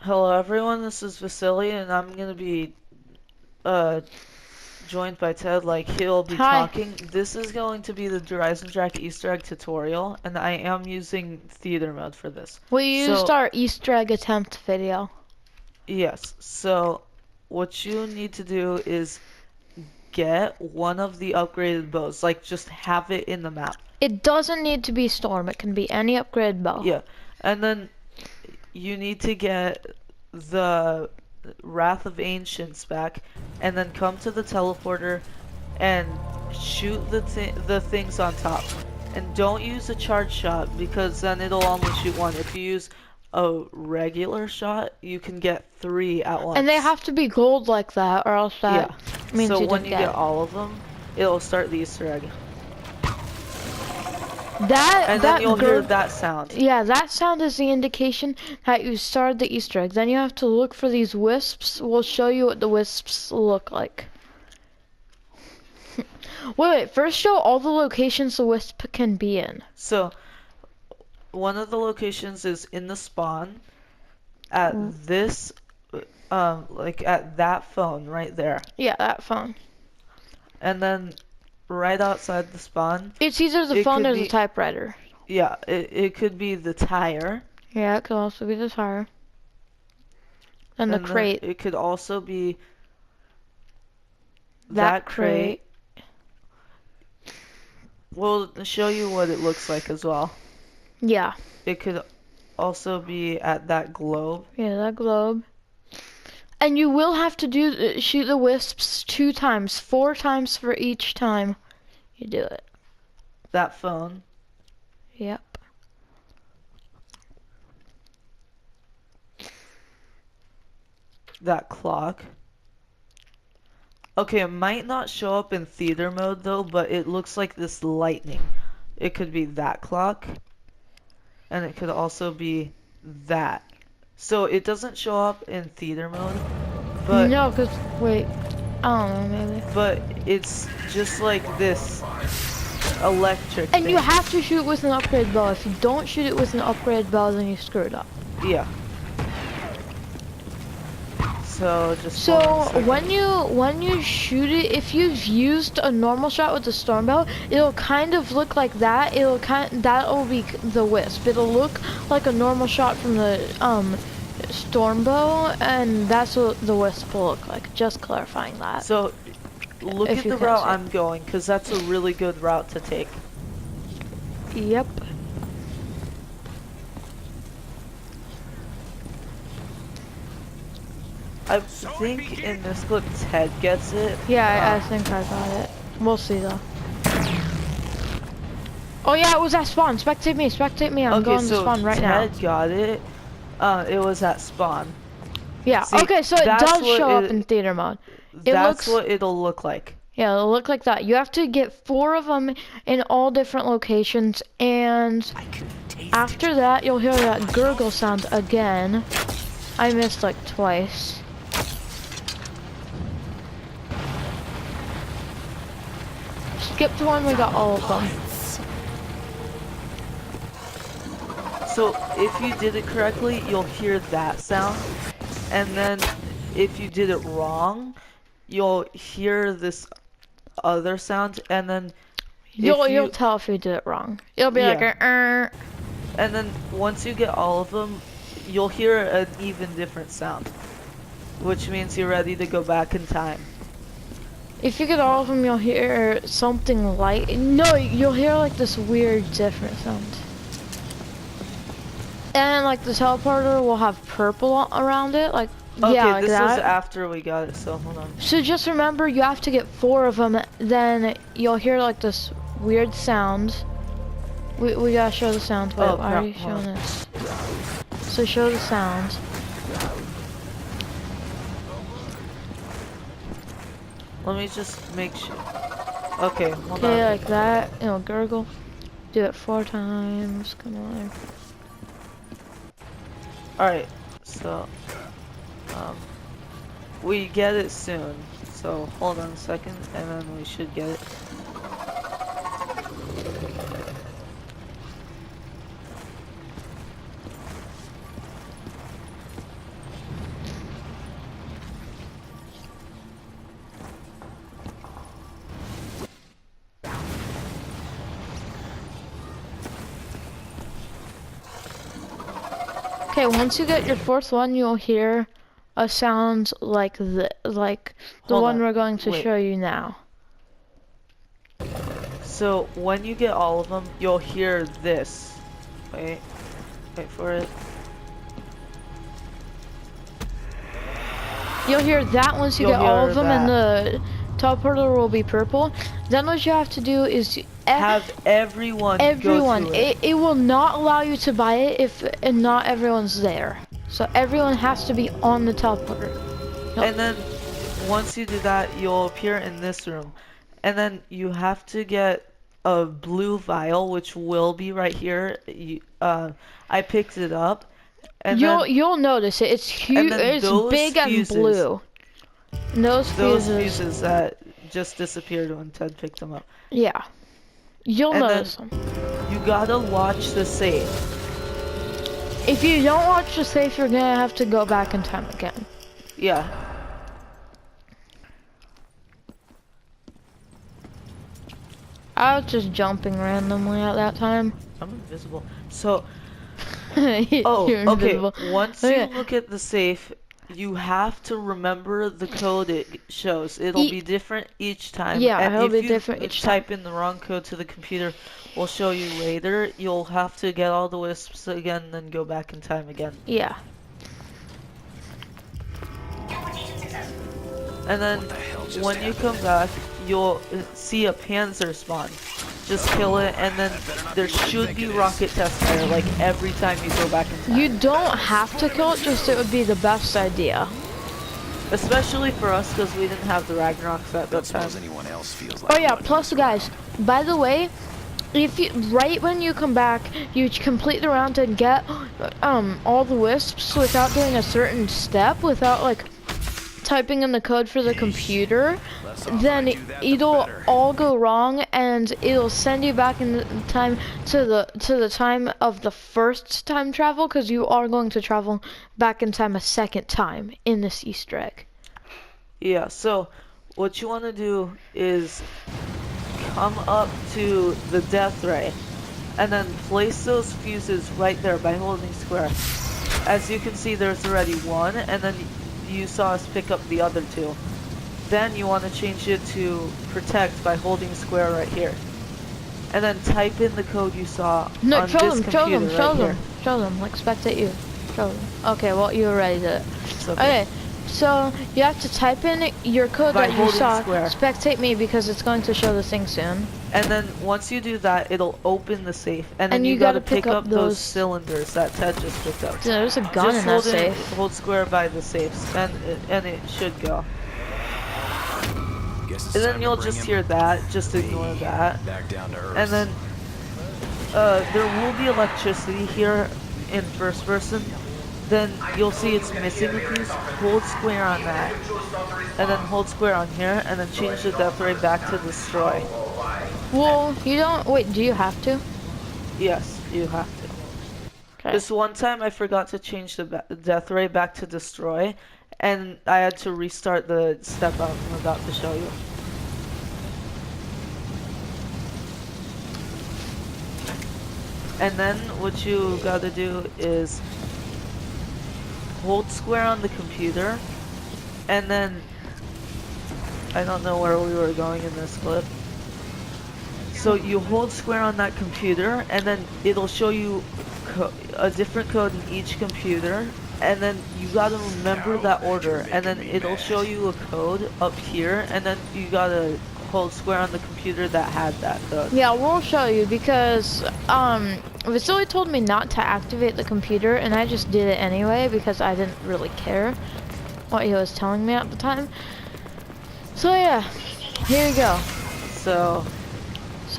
Hello everyone, this is Vasily and I'm gonna be uh joined by Ted, like he'll be Hi. talking. This is going to be the eisendrache Easter egg tutorial and I am using theater mode for this. We used So, our Easter egg attempt video. yes. So what you need to do is get one of the upgraded bows, like just have it in the map. It doesn't need to be Storm. It can be any upgrade bow. Yeah. And then you need to get the Wrath of Ancients back and then come to the teleporter and shoot the things on top. And don't use a charge shot because then it'll only shoot one. If you use a regular shot, you can get 3 at once. And they have to be gold like that, or else that means So you when didn't you get get it. all of them, it'll start the Easter egg. That And then that you'll hear gurg that sound. Yeah, that sound is the indication that you started the Easter egg. Then you have to look for these wisps. We'll show you what the wisps look like. Wait, first show all the locations the wisp can be in. So one of the locations is in the spawn at this like at that phone right there. Yeah, that phone. And then right outside the spawn, It's either the it phone could or the be, typewriter. yeah, it could be the tire. Yeah, it could also be the tire. And the And then crate. it could also be That that crate. crate. We'll show you what it looks like as well. Yeah. It could also be at that globe. Yeah, that globe. And you will have to shoot the wisps 2 times, 4 times for each time you do it. That phone. Yep. That clock. Okay, it might not show up in theater mode though, but it looks like this lightning. It could be that clock, and it could also be that. So it doesn't show up in theater mode, but No, cause wait, I don't know, maybe. but it's just like this electric And thing. you have to shoot with an upgrade bow. If you don't shoot it with an upgrade bow, then you screwed up. Yeah. So just So hold on a second. when you shoot it, if you've used a normal shot with the storm bow, it'll kind of look like that. That'll be the wisp. It'll look like a normal shot from the storm bow, and that's what the wisp will look like. Just clarifying that. So look If at you the can't route see it. I'm going, because that's a really good route to take. Yep. I think in this clip Ted gets it. Yeah, I think I got it. We'll see though. Oh yeah, it was at spawn. Spectate me, spectate me. I'm Okay, going to so spawn right now. Ted got it. It was at spawn. Yeah. See, Okay, so it that's does what show up it- in theater mode. It That's looks. what it'll look like. Yeah, it'll look like that. You have to get 4 of them in all different locations, and after that, you'll hear that gurgle sound again. I missed like twice. Skip to when we got all of them. So if you did it correctly, you'll hear that sound. And then if you did it wrong, you'll hear this other sound. And then You'll tell if you did it wrong. It'll be like Yeah. a. And then once you get all of them, you'll hear an even different sound, which means you're ready to go back in time. If you get all of them, you'll hear something like. No, you'll hear like this weird different sound. And like the teleporter will have purple around it, like Okay, yeah, like this that. was after we got it, so hold on. So just remember, you have to get 4 of them. Then you'll hear like this weird sound. We gotta show the sound. Wait, Oh, why are you crap, hold showing this? So show the sound. Let me just make sure. Okay, hold Okay, on. like that. You know, gurgle. Do it 4 times. Come on. Alright, so we get it soon. So hold on a second, and then we should get it. Okay, once you get your fourth one, you'll hear a sound like the Hold one on, we're going to wait. show you now. So when you get all of them, you'll hear this. Wait for it. You'll hear that once you You'll get all of hear them, and that. the teleporter will be purple. Then what you have to do is Have everyone go everyone. to it. It will not allow you to buy it if not everyone's there. So everyone has to be on the teleporter. Nope. And then once you do that, you'll appear in this room. And then you have to get a blue vial, which will be right here. I picked it up. And You'll notice it. It's huge. then It's those big and fuses- blue. And those fuses that just disappeared when Ted picked them up. Yeah. You'll And notice them. You gotta watch the safe. If you don't watch the safe, you're gonna have to go back in time again. Yeah. I was just jumping randomly at that time. I'm invisible. So, You're okay. invisible. Once you look at the safe, you have to remember the code it shows. It'll be different each time. Yeah, and it'll if be you different each time. type in the wrong code to the computer, we'll show you later. You'll have to get all the wisps again, then go back in time again. Yeah. And then when you come back, you'll see a Panzer spawn. Just kill it, and then there should be rocket test fire like every time you go back in time. You don't have to kill it, just it would be the best idea. Especially for us, because we didn't have the Ragnaroks at that time. Anyone else feels like Oh yeah, plus guys, by the way, if you right when you come back, you complete the round and get all the wisps without doing a certain step, without like typing in the code for the computer, then it'll all go wrong and it'll send you back in time to the time of the first time travel, because you are going to travel back in time a second time in this Easter egg. Yeah, so what you want to do is come up to the death ray and then place those fuses right there by holding square. As you can see, there's already one, and then you saw us pick up the other two. Then you want to change it to protect by holding square right here. And then type in the code you saw on this computer right here. Show them, like spectate you. Show them. Okay, well you already did it. Okay, so you have to type in your code By that you holding saw. square. Spectate me because it's going to show the thing soon. And then once you do that, it'll open the safe. And then And you you gotta gotta pick pick up up those those- cylinders that Ted just picked up. Yeah, there's a gun in that Just safe. hold square by the safes, and it should go. And then you'll just hear that. Just ignore that. Back down to earth. And then there will be electricity here in first person. Then you'll see it's missing a piece. Hold square on that, and then hold square on here, and then change the death ray back to destroy. Well, you don't. Wait, do you have to? Yes, you have to. Okay. This one time I forgot to change the death ray back to destroy, and I had to restart the step I'm about to show you. And then what you gotta do is hold square on the computer, and then I don't know where we were going in this clip. So you hold square on that computer, and then it'll show you a different code in each computer, and then you gotta remember that order, and then it'll show you a code up here, and then you gotta hold square on the computer that had that code. Yeah, we'll show you because Vasily told me not to activate the computer, and I just did it anyway because I didn't really care what he was telling me at the time. So yeah, here you go. So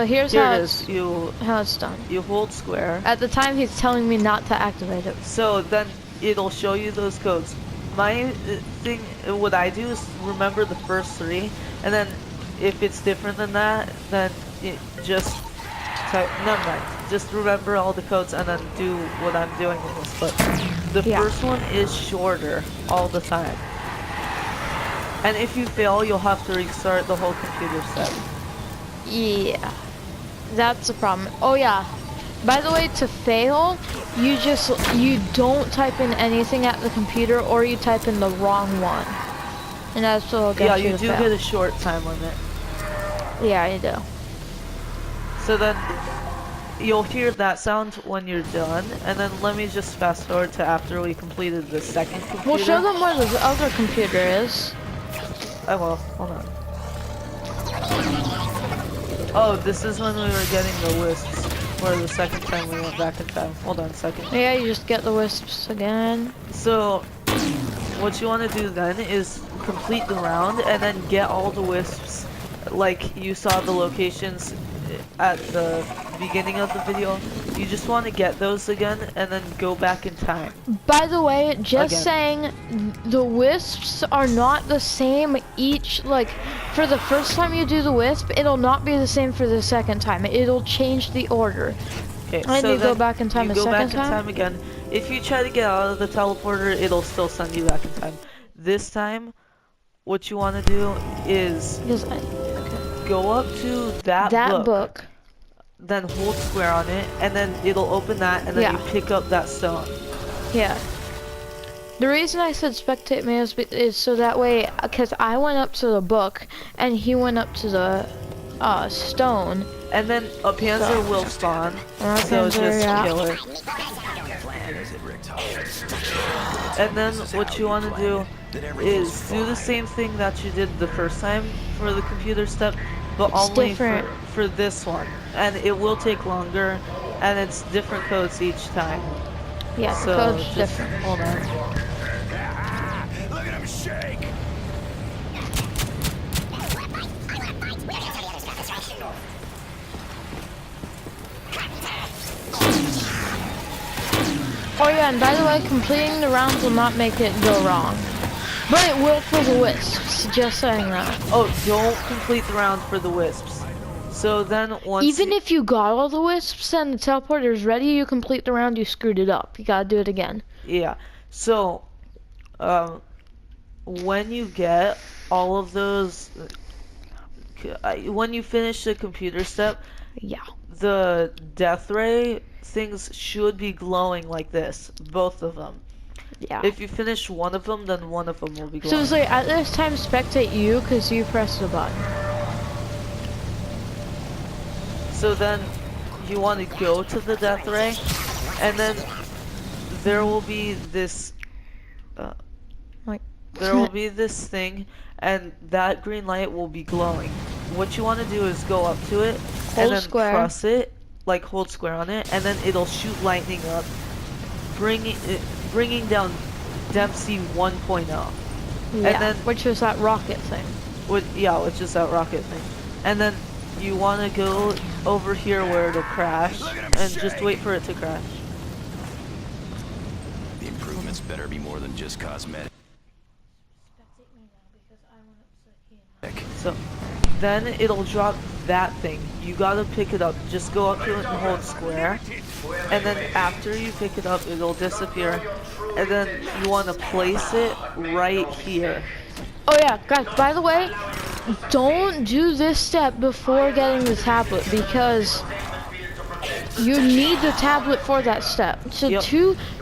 here's Here how it it's is. how it's done. You hold square. At the time, he's telling me not to activate it. So then it'll show you those codes. My thing, what I do is remember the first three, and then if it's different than that, then just type, never mind. Just remember all the codes and then do what I'm doing in this clip. The first one is shorter all the time. And if you fail, you'll have to restart the whole computer set. Yeah, that's a problem. Oh yeah, by the way, to fail, you don't type in anything at the computer, or you type in the wrong one, and that's what'll get you Yeah, you to do fail. get a short time limit. Yeah, you do. So then you'll hear that sound when you're done, and then let me just fast forward to after we completed the second computer. We'll show them where the other computer is. I will. Hold on. Oh, this is when we were getting the wisps. For the second time we went back in time. Hold on a second. Yeah, you just get the wisps again. So, what you want to do then is complete the round and then get all the wisps, like you saw the locations at the beginning of the video. You just want to get those again and then go back in time. By the way, just Again. saying, the wisps are not the same each, like, for the first time you do the wisp, it'll not be the same for the second time. It'll change the order. Okay, And so you go then back in time you a go second back in time again. If you try to get out of the teleporter, it'll still send you back in time. This time, what you want to do is go up to that book, then hold square on it, and then it'll open that, and then you pick up that stone. Yeah. The reason I said spectate me is so that way, because I went up to the book, and he went up to the stone. And then a panzer will spawn, so just kill it. And then what you want to do is do the same thing that you did the first time for the computer step, but only for this one. And it will take longer, and it's different codes each time. Yeah, so the code's different. Hold on. Look at him shake! Oh yeah, and by the way, completing the rounds will not make it go wrong. But it will for the wisps, just saying that. Oh, don't complete the round for the wisps. So then once Even if you got all the wisps and the teleporter's ready, you complete the round, you screwed it up. You gotta do it again. Yeah. So, when you get all of those, when you finish the computer step, Yeah. the death ray things should be glowing like this, both of them. Yeah. If you finish one of them, then one of them will be glowing. So it's like, at this time, spectate you, because you pressed the button. So then, you want to go to the death ray, and then there will be this, there will be this thing, and that green light will be glowing. What you want to do is go up to it, and then press it, like hold square on it, and then it'll shoot lightning up, bringing down Dempsey 1.0. Yeah, and then, which was that rocket thing. which is that rocket thing. And then you want to go over here where it'll crash, and just wait for it to crash. The improvements better be more than just cosmetic. So, then it'll drop that thing. You gotta pick it up. Just go up to it and hold square. And then after you pick it up, it'll disappear. And then you want to place it right here. Oh yeah, guys, by the way, don't do this step before getting the tablet, because you need the tablet for that step. So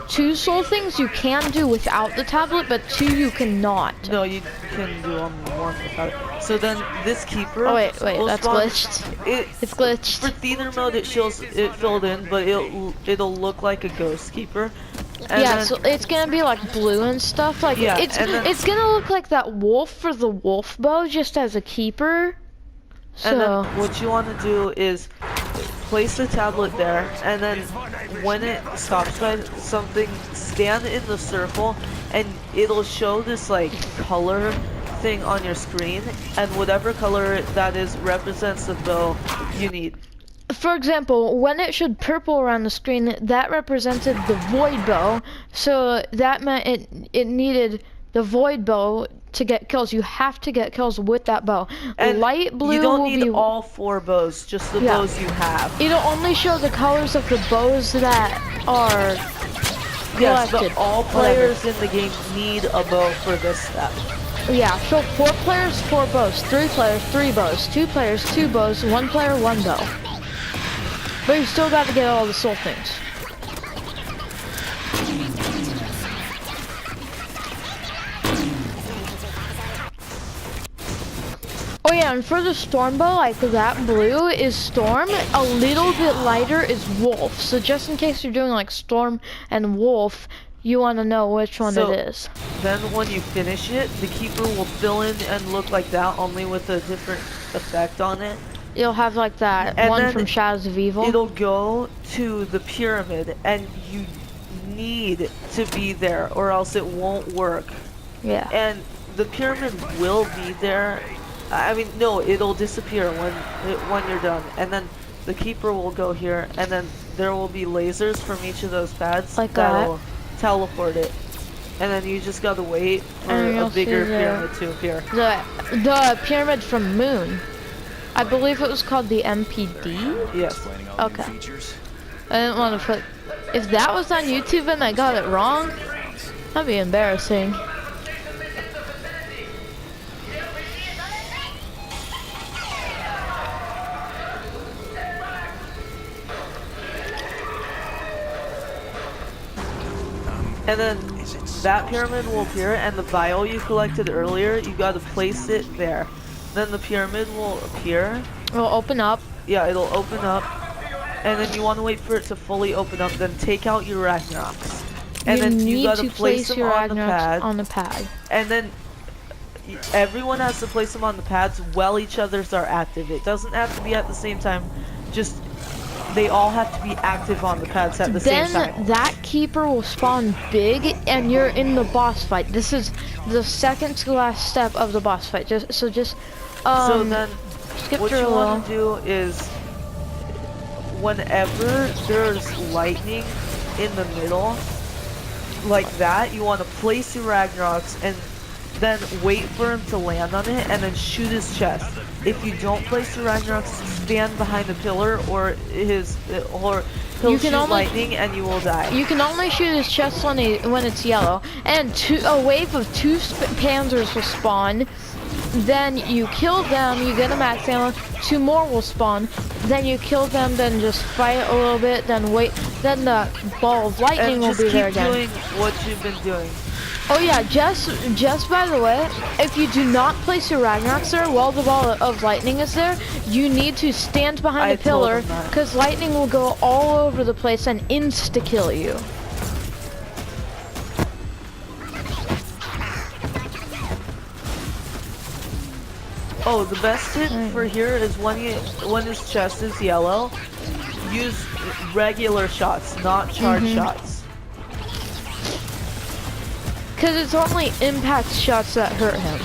two soul things you can do without the tablet, but two you cannot. No, you can do only one without it. So then this keeper. Oh wait, that's spawn, glitched. It's glitched. For theater mode, it shows it filled in, but it'll look like a ghost keeper. And yeah, then, so it's gonna be like blue and stuff. Like it's gonna look like that wolf for the wolf bow, just as a keeper. So. And then what you want to do is place the tablet there, and then when it stops by something, stand in the circle, and it'll show this like color thing on your screen, and whatever color that is represents the bow you need. For example, when it showed purple around the screen, that represented the void bow, so that meant it needed the void bow to get kills. You have to get kills with that bow. And light blue you don't will need be all 4 bows, just the bows you have. It'll only show the colors of the bows that are yes, collected. but all players in the game need a bow for this step. Yeah, so 4 players, 4 bows, 3 players, 3 bows, 2 players, 2 bows, 1 player, 1 bow. But you still got to get all the soul things. Oh yeah, and for the storm bow, like that blue is storm. A little bit lighter is wolf. So just in case you're doing like storm and wolf, you want to know which one So- it is. Then when you finish it, the keeper will fill in and look like that, only with a different effect on it. You'll have like that And one then from Shadows of Evil. It'll go to the pyramid, and you need to be there, or else it won't work. Yeah. And the pyramid will be there. I mean, no, it'll disappear when you're done. And then the keeper will go here, and then there will be lasers from each of those pads Like that. that'll teleport it. And then you just gotta wait for And a you'll bigger see pyramid to appear. The pyramid from Moon. I believe it was called the MPD. Yes. Explaining all the new Okay. features. I didn't want to put. If that was on YouTube and I got it wrong, that'd be embarrassing. And then that pyramid will appear, and the vial you collected earlier, you gotta place it there. Then the pyramid will appear. It'll open up. Yeah, it'll open up. And then you want to wait for it to fully open up, then take out your Ragnaroks. And You then need you gotta to place them your on the Ragnaroks pad. on the pad. And then everyone has to place them on the pads while each other's are active. It doesn't have to be at the same time. Just they all have to be active on the pads at the same time. Then that keeper will spawn big, and you're in the boss fight. This is the second to last step of the boss fight. Just So then skip what through you a little. want to do is whenever there's lightning in the middle like that, you want to place your Ragnaroks and then wait for him to land on it and then shoot his chest. If you don't place your Ragnaroks, stand behind a pillar or he'll You can shoot only- lightning and you will die. You can only shoot his chest when it's yellow, and a wave of two panzers will spawn. Then you kill them, you get a max ammo. 2 more will spawn. Then you kill them, then just fight a little bit. Then wait. Then the ball of lightning And will just be keep there again. doing what you've been doing. Oh yeah, just by the way, if you do not place your Ragnaroks there while the ball of lightning is there, you need to stand behind I a pillar, told him that. because lightning will go all over the place and insta-kill you. Oh, the best tip for here is when his chest is yellow, use regular shots, not charge shots. Because it's only impact shots that hurt him.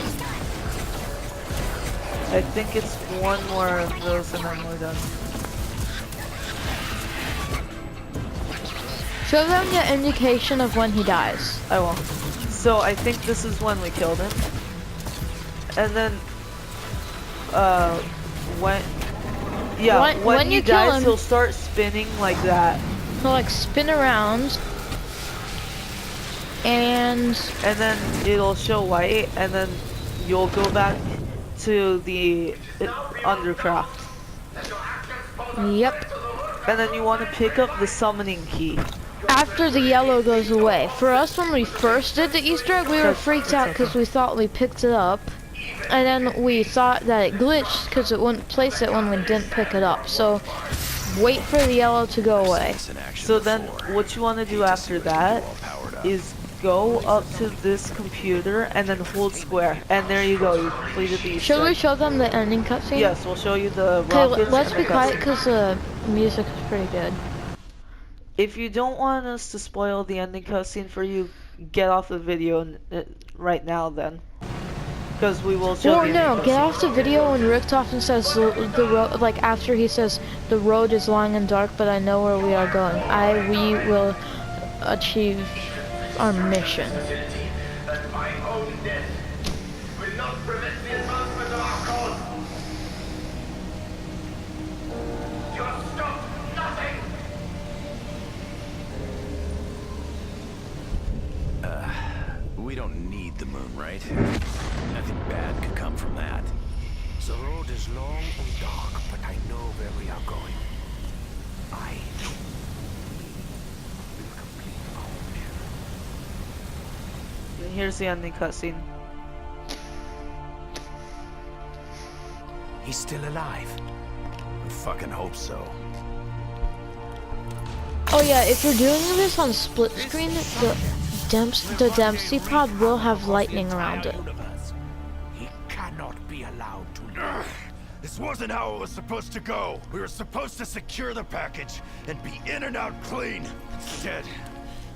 I think it's one more of those and then we're done. Show them the indication of when he dies. I will. So I think this is when we killed him. And then, when When he you kill dies, him- he'll start spinning like that. He'll like spin around. And And then it'll show white, and then you'll go back to the undercraft. yep. And then you want to pick up the summoning key. After the yellow goes away. For us, when we first did the Easter egg, we were freaked out because we thought we picked it up. And then we thought that it glitched because it wouldn't place it when we didn't pick it up. So wait for the yellow to go away. It's in action So then before. what you want to do after that All powered up. is go up to this computer and then hold square. And there you go, you completed the Easter Should we egg. show them the ending cutscene? Yes, we'll show you the Okay, rockets. let's and be the quiet cutscene. because the music is pretty good. If you don't want us to spoil the ending cutscene for you, get off the video right now then. Because we will show Or the no, ending get cutscene. off the video when Richtofen says the road, like after he says the road is long and dark, but I know where we are going. We will achieve our mission. That my own death will not prevent the advancement of our cause. You'll stop nothing. We don't need the moon, right? Nothing bad could come from that. The road is long and dark, but I know where we are going. I will complete our mission. And here's the ending cutscene. He's still alive. I fucking hope so. Oh yeah, if you're doing this on split screen, the Dempsey pod will have lightning around it. He cannot be allowed to live. This wasn't how it was supposed to go. We were supposed to secure the package and be in and out clean. Instead,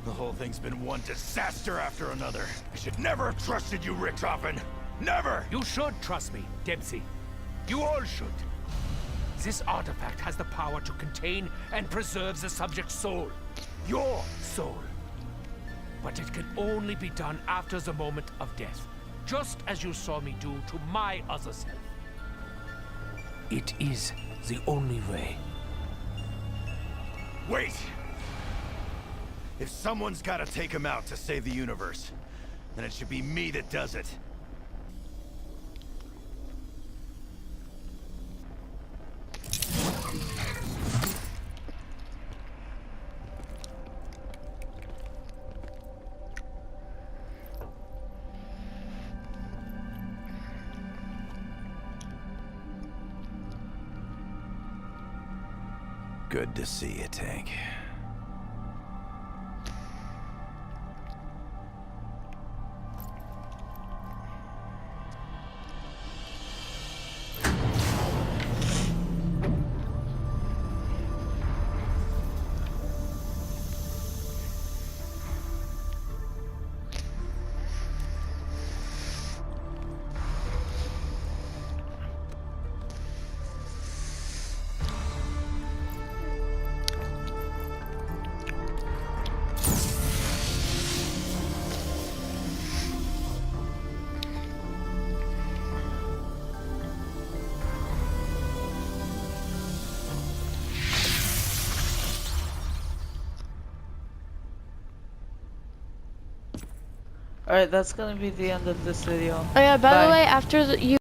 the whole thing's been one disaster after another. I should never have trusted you, Richthofen. Never! You should trust me, Dempsey. You all should. This artifact has the power to contain and preserve the subject's soul. Your soul. But it can only be done after the moment of death. Just as you saw me do to my other self. It is the only way. Wait! If someone's gotta take him out to save the universe, then it should be me that does it. Good to see you, Tank. Alright, that's gonna be the end of this video. Oh yeah, by Bye. the way, after you